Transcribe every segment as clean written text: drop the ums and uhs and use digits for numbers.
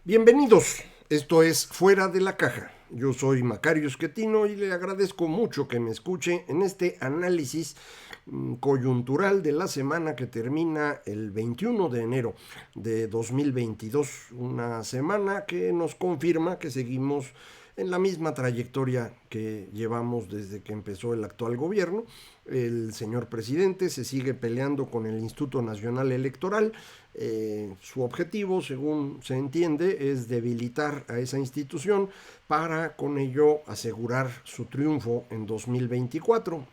Bienvenidos, esto es Fuera de la Caja. Yo soy Macario Esquetino y le agradezco mucho que me escuche en este análisis coyuntural de la semana que termina el 21 de enero de 2022. Una semana que nos confirma que seguimos en la misma trayectoria que llevamos desde que empezó el actual gobierno. El señor presidente se sigue peleando con el Instituto Nacional Electoral. Su objetivo, según se entiende, es debilitar a esa institución para con ello asegurar su triunfo en 2024,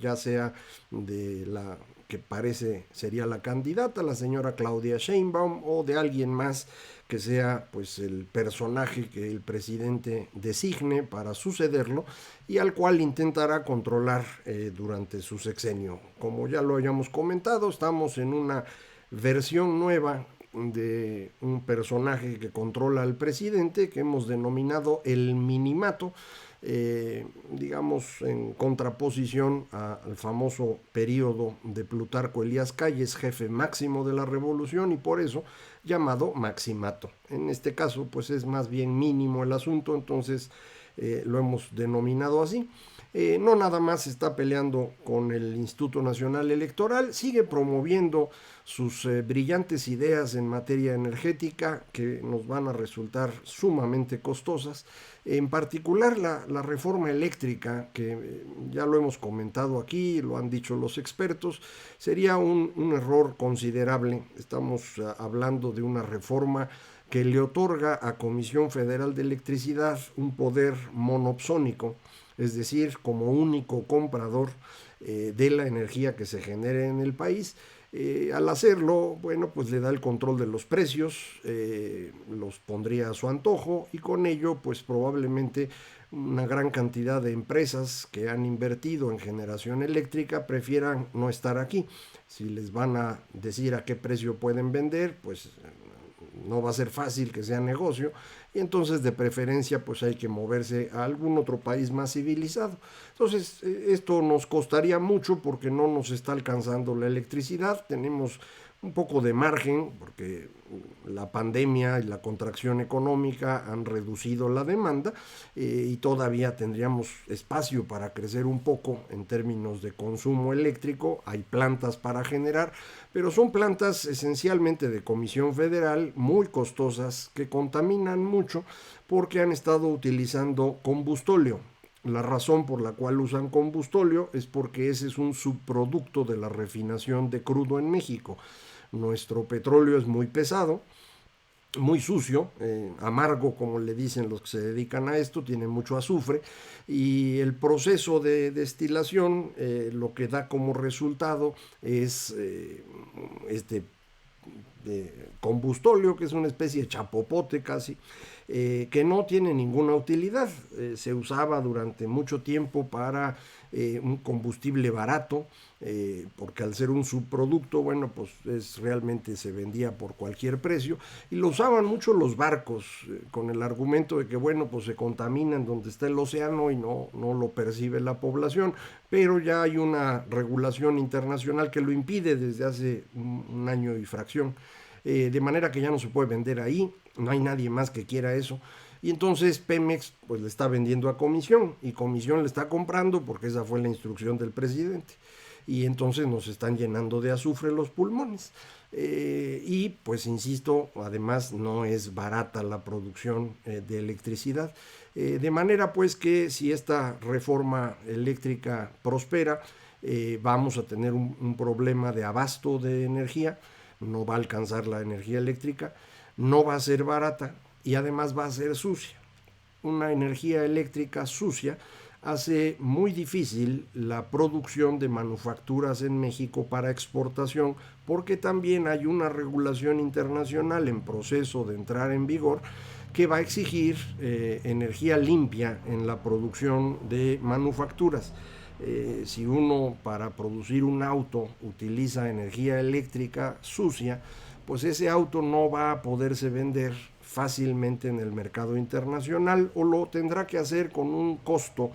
ya sea de la que parece sería la candidata, la señora Claudia Sheinbaum, o de alguien más que sea pues el personaje que el presidente designe para sucederlo y al cual intentará controlar durante su sexenio. Como ya lo hayamos comentado, estamos en una versión nueva de un personaje que controla al presidente que hemos denominado el minimato, digamos en contraposición al famoso periodo de Plutarco Elías Calles, jefe máximo de la revolución y por eso llamado maximato. En este caso pues es más bien mínimo el asunto, entonces lo hemos denominado así. No nada más está peleando con el Instituto Nacional Electoral, sigue promoviendo sus brillantes ideas en materia energética que nos van a resultar sumamente costosas, en particular la reforma eléctrica, que ya lo hemos comentado aquí, lo han dicho los expertos, sería un error considerable. Estamos hablando de una reforma que le otorga a Comisión Federal de Electricidad un poder monopsónico, es decir, como único comprador de la energía que se genere en el país. Al hacerlo, bueno, pues le da el control de los precios, los pondría a su antojo y con ello, pues probablemente una gran cantidad de empresas que han invertido en generación eléctrica prefieran no estar aquí. Si les van a decir a qué precio pueden vender, pues no va a ser fácil que sea negocio y entonces de preferencia pues hay que moverse a algún otro país más civilizado. Entonces esto nos costaría mucho porque no nos está alcanzando la electricidad, tenemos un poco de margen porque la pandemia y la contracción económica han reducido la demanda y todavía tendríamos espacio para crecer un poco en términos de consumo eléctrico, hay plantas para generar, pero son plantas esencialmente de Comisión Federal, muy costosas, que contaminan mucho porque han estado utilizando combustóleo. La razón por la cual usan combustóleo es porque ese es un subproducto de la refinación de crudo en México. Nuestro petróleo es muy pesado, muy sucio, amargo como le dicen los que se dedican a esto, tiene mucho azufre y el proceso de destilación lo que da como resultado es este de combustóleo, que es una especie de chapopote casi, que no tiene ninguna utilidad. Se usaba durante mucho tiempo para un combustible barato, porque al ser un subproducto, bueno, pues realmente se vendía por cualquier precio, y lo usaban mucho los barcos, con el argumento de que, bueno, pues se contaminan donde está el océano y no lo percibe la población, pero ya hay una regulación internacional que lo impide desde hace un año y fracción. De manera que ya no se puede vender ahí, no hay nadie más que quiera eso. Y entonces Pemex pues le está vendiendo a Comisión y Comisión le está comprando porque esa fue la instrucción del presidente. Y entonces nos están llenando de azufre los pulmones. Y pues insisto, además no es barata la producción de electricidad. De manera pues que si esta reforma eléctrica prospera, vamos a tener un problema de abasto de energía, no va a alcanzar la energía eléctrica, no va a ser barata y además va a ser sucia. Una energía eléctrica sucia hace muy difícil la producción de manufacturas en México para exportación porque también hay una regulación internacional en proceso de entrar en vigor que va a exigir energía limpia en la producción de manufacturas. Si uno para producir un auto utiliza energía eléctrica sucia, pues ese auto no va a poderse vender fácilmente en el mercado internacional o lo tendrá que hacer con un costo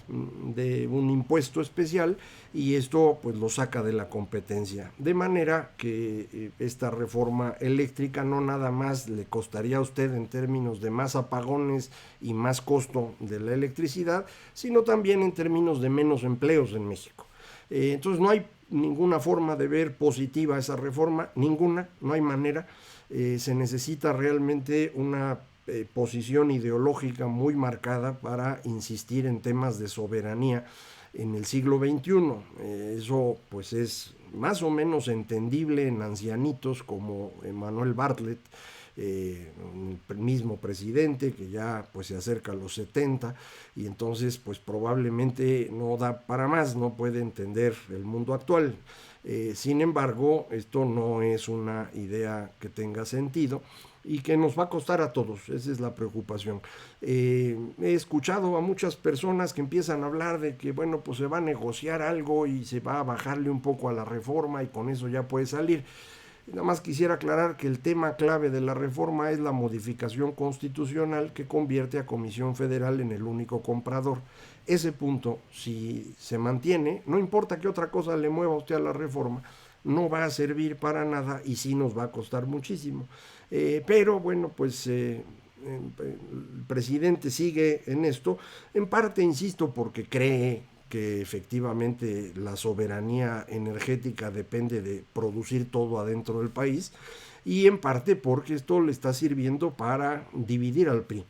de un impuesto especial, y esto pues lo saca de la competencia, de manera que esta reforma eléctrica no nada más le costaría a usted en términos de más apagones y más costo de la electricidad, sino también en términos de menos empleos en México. Entonces no hay ninguna forma de ver positiva esa reforma, ninguna, no hay manera. Se necesita realmente una posición ideológica muy marcada para insistir en temas de soberanía en el siglo XXI. Eso pues es más o menos entendible en ancianitos como Manuel Bartlett, el mismo presidente que ya pues se acerca a los 70, y entonces pues probablemente no da para más, no puede entender el mundo actual. Sin embargo, esto no es una idea que tenga sentido y que nos va a costar a todos, esa es la preocupación. He escuchado a muchas personas que empiezan a hablar de que, bueno, pues se va a negociar algo y se va a bajarle un poco a la reforma y con eso ya puede salir. Nada más quisiera aclarar que el tema clave de la reforma es la modificación constitucional que convierte a Comisión Federal en el único comprador. Ese punto, si se mantiene, no importa qué otra cosa le mueva usted a la reforma, no va a servir para nada y sí nos va a costar muchísimo. Pero bueno, pues el presidente sigue en esto, en parte, insisto, porque cree que efectivamente la soberanía energética depende de producir todo adentro del país, y en parte porque esto le está sirviendo para dividir al PRI.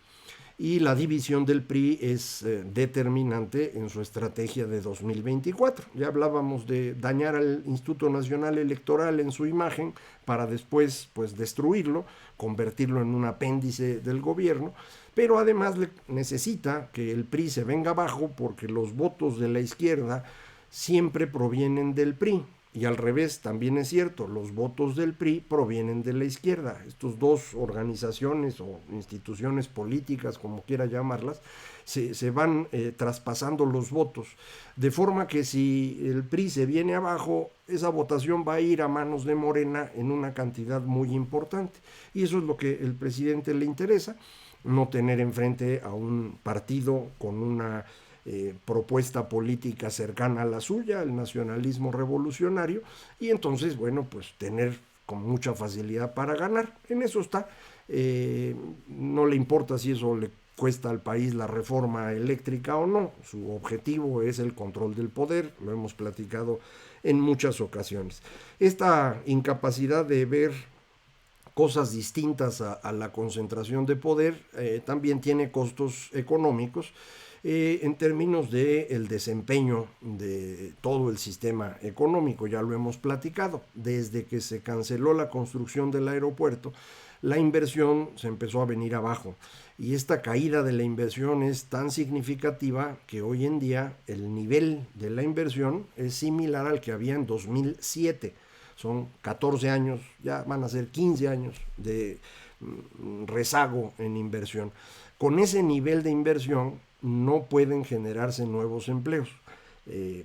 Y la división del PRI es determinante en su estrategia de 2024. Ya hablábamos de dañar al Instituto Nacional Electoral en su imagen para después pues destruirlo, convertirlo en un apéndice del gobierno, pero además necesita que el PRI se venga abajo porque los votos de la izquierda siempre provienen del PRI. Y al revés, también es cierto, los votos del PRI provienen de la izquierda. Estas dos organizaciones o instituciones políticas, como quiera llamarlas, se van traspasando los votos. De forma que si el PRI se viene abajo, esa votación va a ir a manos de Morena en una cantidad muy importante. Y eso es lo que al presidente le interesa, no tener enfrente a un partido con una propuesta política cercana a la suya, el nacionalismo revolucionario, y entonces, bueno, pues tener con mucha facilidad para ganar. En eso está. No le importa si eso le cuesta al país la reforma eléctrica o no. Su objetivo es el control del poder, lo hemos platicado en muchas ocasiones. Esta incapacidad de ver cosas distintas a la concentración de poder también tiene costos económicos en términos del desempeño de todo el sistema económico. Ya lo hemos platicado. Desde que se canceló la construcción del aeropuerto, la inversión se empezó a venir abajo. Y esta caída de la inversión es tan significativa que hoy en día el nivel de la inversión es similar al que había en 2007. Son 14 años, ya van a ser 15 años de rezago en inversión. Con ese nivel de inversión no pueden generarse nuevos empleos.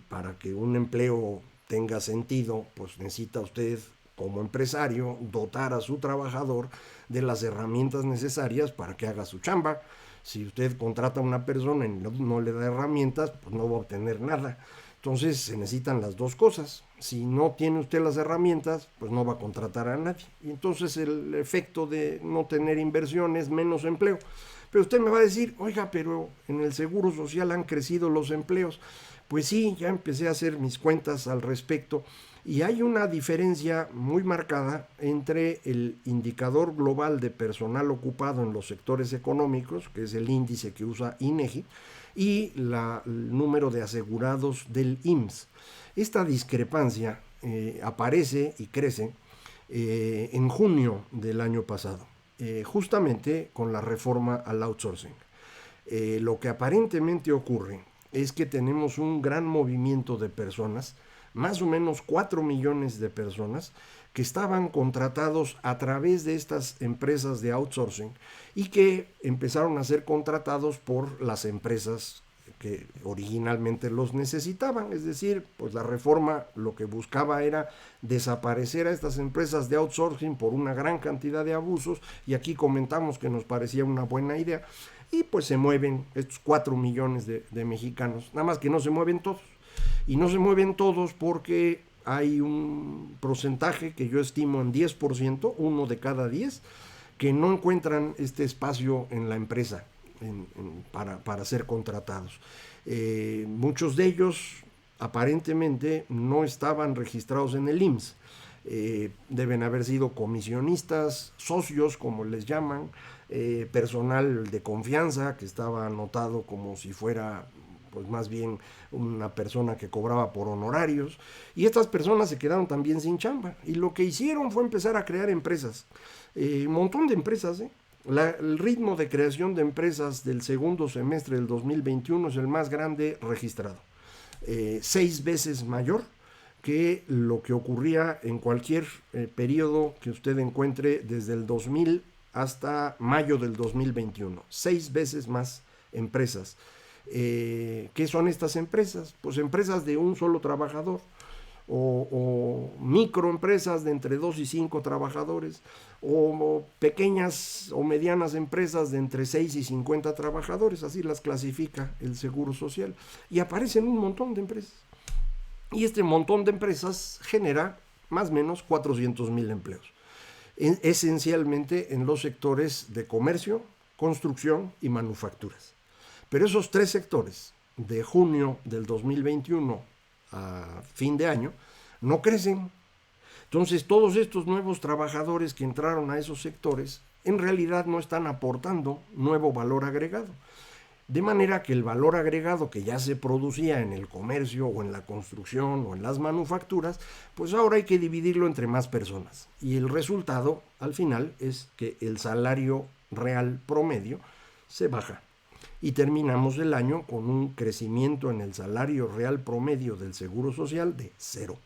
Para que un empleo tenga sentido, pues necesita usted como empresario dotar a su trabajador de las herramientas necesarias para que haga su chamba. Si usted contrata a una persona y no le da herramientas, pues no va a obtener nada. Entonces se necesitan las dos cosas. Si no tiene usted las herramientas, pues no va a contratar a nadie. Y entonces el efecto de no tener inversión es menos empleo. Pero usted me va a decir, oiga, pero en el Seguro Social han crecido los empleos. Pues sí, ya empecé a hacer mis cuentas al respecto y hay una diferencia muy marcada entre el indicador global de personal ocupado en los sectores económicos, que es el índice que usa INEGI, y el número de asegurados del IMSS. Esta discrepancia aparece y crece en junio del año pasado, justamente con la reforma al outsourcing. Lo que aparentemente ocurre es que tenemos un gran movimiento de personas, más o menos 4 millones de personas, que estaban contratados a través de estas empresas de outsourcing y que empezaron a ser contratados por las empresas que originalmente los necesitaban. Es decir, pues la reforma lo que buscaba era desaparecer a estas empresas de outsourcing por una gran cantidad de abusos, y aquí comentamos que nos parecía una buena idea, y pues se mueven estos 4 millones de mexicanos, nada más que no se mueven todos, y no se mueven todos porque hay un porcentaje que yo estimo en 10%, uno de cada 10, que no encuentran este espacio en la empresa para ser contratados. Muchos de ellos aparentemente no estaban registrados en el IMSS. Deben haber sido comisionistas, socios, como les llaman, personal de confianza que estaba anotado como si fuera pues más bien una persona que cobraba por honorarios, y estas personas se quedaron también sin chamba, y lo que hicieron fue empezar a crear empresas, un montón de empresas. El ritmo de creación de empresas del segundo semestre del 2021 es el más grande registrado, 6 veces mayor que lo que ocurría en cualquier periodo que usted encuentre desde el 2000 hasta mayo del 2021, 6 veces más empresas. ¿Qué son estas empresas? Pues empresas de un solo trabajador, o microempresas de entre 2 y 5 trabajadores, o pequeñas o medianas empresas de entre 6 y 50 trabajadores, así las clasifica el Seguro Social, y aparecen un montón de empresas. Y este montón de empresas genera más o menos 400,000 empleos, esencialmente en los sectores de comercio, construcción y manufacturas. Pero esos 3 sectores, de junio del 2021 a fin de año, no crecen. Entonces, todos estos nuevos trabajadores que entraron a esos sectores, en realidad no están aportando nuevo valor agregado. De manera que el valor agregado que ya se producía en el comercio o en la construcción o en las manufacturas, pues ahora hay que dividirlo entre más personas. Y el resultado, al final, es que el salario real promedio se baja. Y terminamos el año con un crecimiento en el salario real promedio del Seguro Social de 0.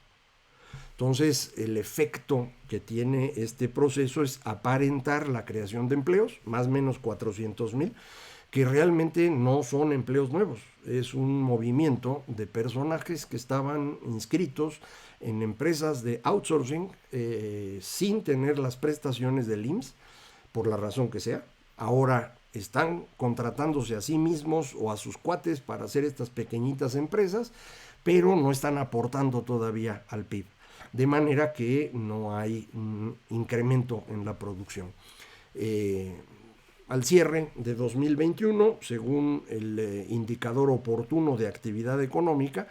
Entonces, el efecto que tiene este proceso es aparentar la creación de empleos, más o menos 400,000, que realmente no son empleos nuevos. Es un movimiento de personajes que estaban inscritos en empresas de outsourcing sin tener las prestaciones del IMSS, por la razón que sea. Ahora están contratándose a sí mismos o a sus cuates para hacer estas pequeñitas empresas, pero no están aportando todavía al PIB, de manera que no hay un incremento en la producción. Al cierre de 2021, según el indicador oportuno de actividad económica,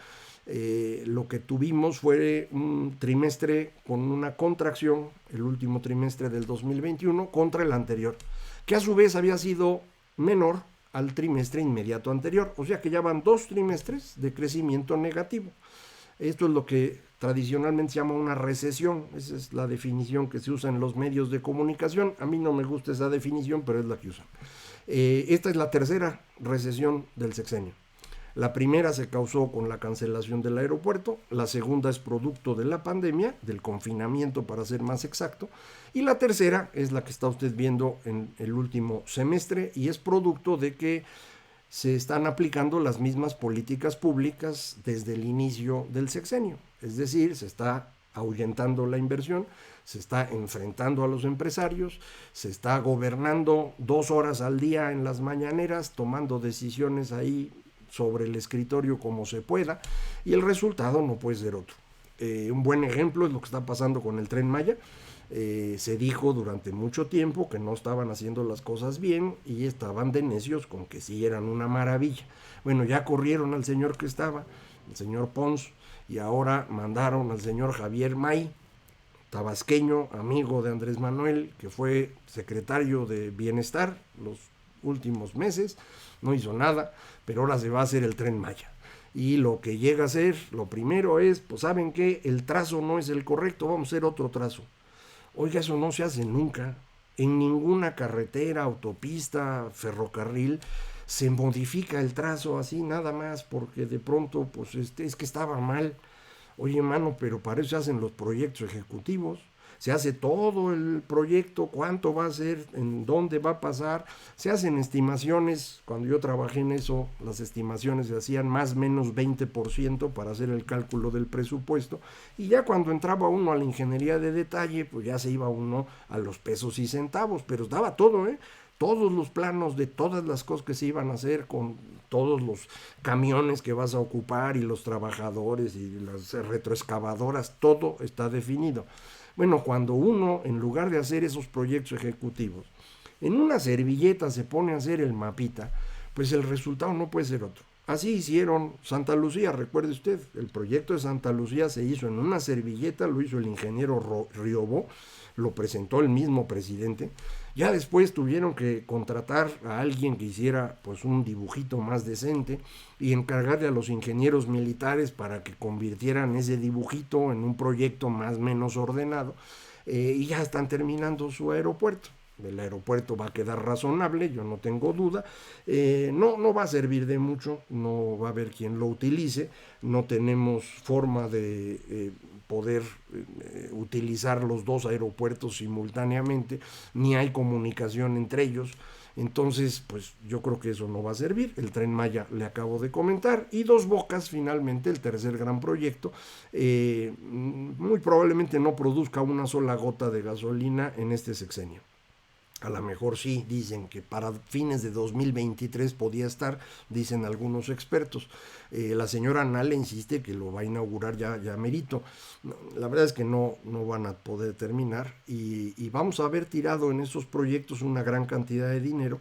lo que tuvimos fue un trimestre con una contracción, el último trimestre del 2021, contra el anterior, que a su vez había sido menor al trimestre inmediato anterior. O sea que ya van 2 trimestres de crecimiento negativo. Esto es lo que tradicionalmente se llama una recesión. Esa es la definición que se usa en los medios de comunicación. A mí no me gusta esa definición, pero es la que usan. Esta es la tercera recesión del sexenio. La primera se causó con la cancelación del aeropuerto, la segunda es producto de la pandemia, del confinamiento para ser más exacto, y la tercera es la que está usted viendo en el último semestre, y es producto de que se están aplicando las mismas políticas públicas desde el inicio del sexenio. Es decir, se está ahuyentando la inversión, se está enfrentando a los empresarios, se está gobernando 2 horas al día en las mañaneras, tomando decisiones ahí sobre el escritorio como se pueda, y el resultado no puede ser otro. Un buen ejemplo es lo que está pasando con el Tren Maya. Se dijo durante mucho tiempo que no estaban haciendo las cosas bien y estaban de necios con que sí eran una maravilla. Bueno, ya corrieron al señor que estaba, el señor Pons, y ahora mandaron al señor Javier May, tabasqueño, amigo de Andrés Manuel, que fue secretario de Bienestar los últimos meses, no hizo nada, pero ahora se va a hacer el Tren Maya. Y lo que llega a ser, lo primero es, pues ¿saben qué? El trazo no es el correcto, vamos a hacer otro trazo. Oiga, eso no se hace nunca. En ninguna carretera, autopista, ferrocarril, se modifica el trazo así nada más porque de pronto, pues es que estaba mal. Oye, mano, pero para eso se hacen los proyectos ejecutivos. se hace todo el proyecto, cuánto va a ser, en dónde va a pasar, se hacen estimaciones. Cuando yo trabajé en eso, las estimaciones se hacían más o menos 20% para hacer el cálculo del presupuesto, y ya cuando entraba uno a la ingeniería de detalle, pues ya se iba uno a los pesos y centavos, pero daba todo, todos los planos de todas las cosas que se iban a hacer, con todos los camiones que vas a ocupar y los trabajadores y las retroexcavadoras, todo está definido. Bueno, cuando uno, en lugar de hacer esos proyectos ejecutivos, en una servilleta se pone a hacer el mapita, pues el resultado no puede ser otro. Así hicieron Santa Lucía, recuerde usted, el proyecto de Santa Lucía se hizo en una servilleta, lo hizo el ingeniero Riobó, lo presentó el mismo presidente. Ya después tuvieron que contratar a alguien que hiciera pues un dibujito más decente y encargarle a los ingenieros militares para que convirtieran ese dibujito en un proyecto más o menos ordenado, y ya están terminando su aeropuerto. El aeropuerto va a quedar razonable, yo no tengo duda. No va a servir de mucho, no va a haber quien lo utilice, no tenemos forma de poder utilizar los dos aeropuertos simultáneamente, ni hay comunicación entre ellos. Entonces, pues yo creo que eso no va a servir. El Tren Maya le acabo de comentar. Y Dos Bocas, finalmente, el tercer gran proyecto, muy probablemente no produzca una sola gota de gasolina en este sexenio. A lo mejor sí, dicen que para fines de 2023 podía estar, dicen algunos expertos. La señora Nale insiste que lo va a inaugurar ya merito. La verdad es que no van a poder terminar, y vamos a haber tirado en esos proyectos una gran cantidad de dinero,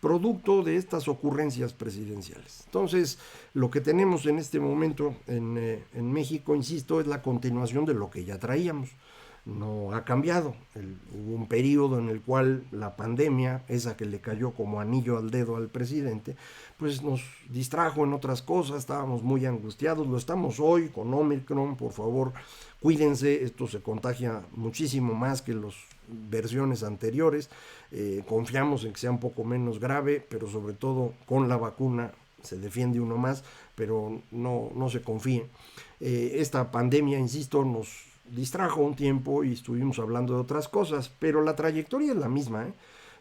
producto de estas ocurrencias presidenciales. Entonces, lo que tenemos en este momento en México, insisto, es la continuación de lo que ya traíamos. No ha cambiado. Hubo un periodo en el cual la pandemia, esa que le cayó como anillo al dedo al presidente, pues nos distrajo en otras cosas, estábamos muy angustiados, lo estamos hoy con Omicron. Por favor, cuídense, esto se contagia muchísimo más que las versiones anteriores. Confiamos en que sea un poco menos grave, pero sobre todo con la vacuna se defiende uno más, pero no se confíe. Esta pandemia, insisto, nos distrajo un tiempo y estuvimos hablando de otras cosas, pero la trayectoria es la misma.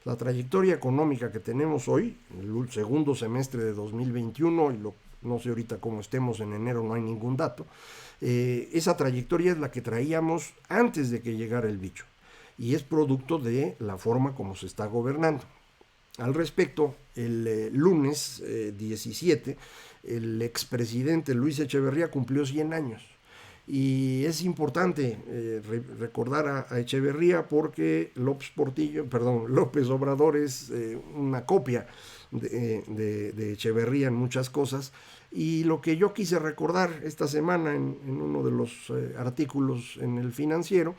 La trayectoria económica que tenemos hoy, el segundo semestre de 2021, y no sé ahorita cómo estemos en enero, no hay ningún dato, esa trayectoria es la que traíamos antes de que llegara el bicho, y es producto de la forma como se está gobernando. Al respecto, el lunes 17, el expresidente Luis Echeverría cumplió 100 años. Y es importante recordar a Echeverría, porque López Obrador es una copia de Echeverría en muchas cosas. Y lo que yo quise recordar esta semana en uno de los artículos en El Financiero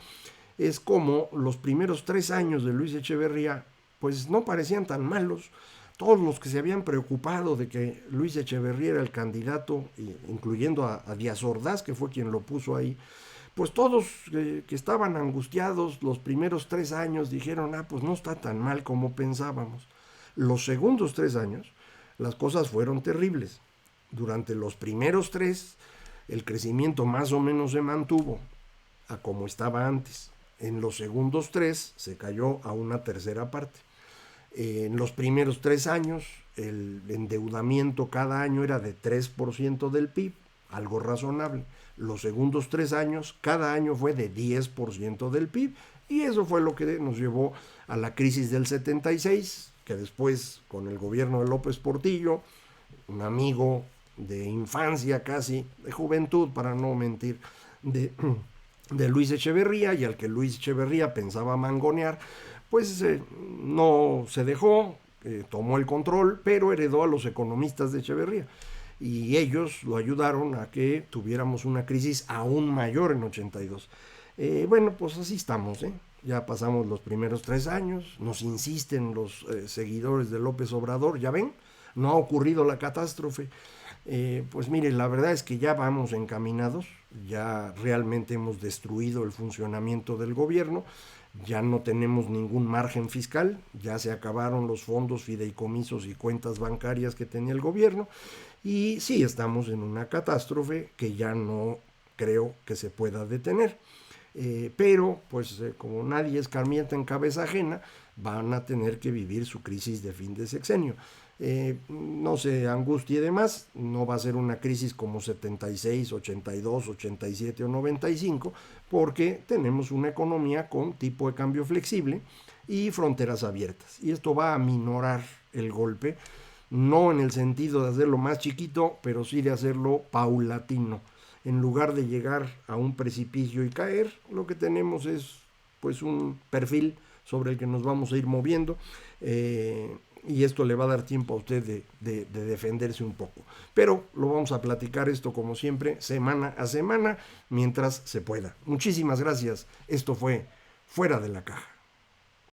es cómo los primeros 3 años de Luis Echeverría pues no parecían tan malos. Todos los que se habían preocupado de que Luis Echeverría era el candidato, incluyendo a Díaz Ordaz, que fue quien lo puso ahí, pues todos que estaban angustiados los primeros 3 años dijeron, pues no está tan mal como pensábamos. Los segundos 3 años, las cosas fueron terribles. Durante los primeros 3, el crecimiento más o menos se mantuvo a como estaba antes. En los segundos 3 se cayó a una tercera parte. En los primeros 3 años, el endeudamiento cada año era de 3% del PIB, algo razonable. Los segundos 3 años, cada año fue de 10% del PIB, y eso fue lo que nos llevó a la crisis del 76, que después, con el gobierno de López Portillo, un amigo de infancia casi, de juventud, para no mentir, de Luis Echeverría, y al que Luis Echeverría pensaba mangonear, pues no se dejó, tomó el control, pero heredó a los economistas de Echeverría, y ellos lo ayudaron a que tuviéramos una crisis aún mayor en 82. Bueno, pues así estamos, ya pasamos los primeros 3 años, nos insisten los seguidores de López Obrador, ya ven, no ha ocurrido la catástrofe. Pues mire, la verdad es que ya vamos encaminados, ya realmente hemos destruido el funcionamiento del gobierno, ya no tenemos ningún margen fiscal, ya se acabaron los fondos, fideicomisos y cuentas bancarias que tenía el gobierno, y sí estamos en una catástrofe que ya no creo que se pueda detener. pero pues como nadie escarmienta en cabeza ajena, van a tener que vivir su crisis de fin de sexenio. No se angustie de más, no va a ser una crisis como 76, 82, 87 o 95, porque tenemos una economía con tipo de cambio flexible y fronteras abiertas. Y esto va a aminorar el golpe, no en el sentido de hacerlo más chiquito, pero sí de hacerlo paulatino. En lugar de llegar a un precipicio y caer, lo que tenemos es pues un perfil sobre el que nos vamos a ir moviendo, y esto le va a dar tiempo a usted de defenderse un poco. Pero lo vamos a platicar esto como siempre, semana a semana, mientras se pueda. Muchísimas gracias. Esto fue Fuera de la Caja.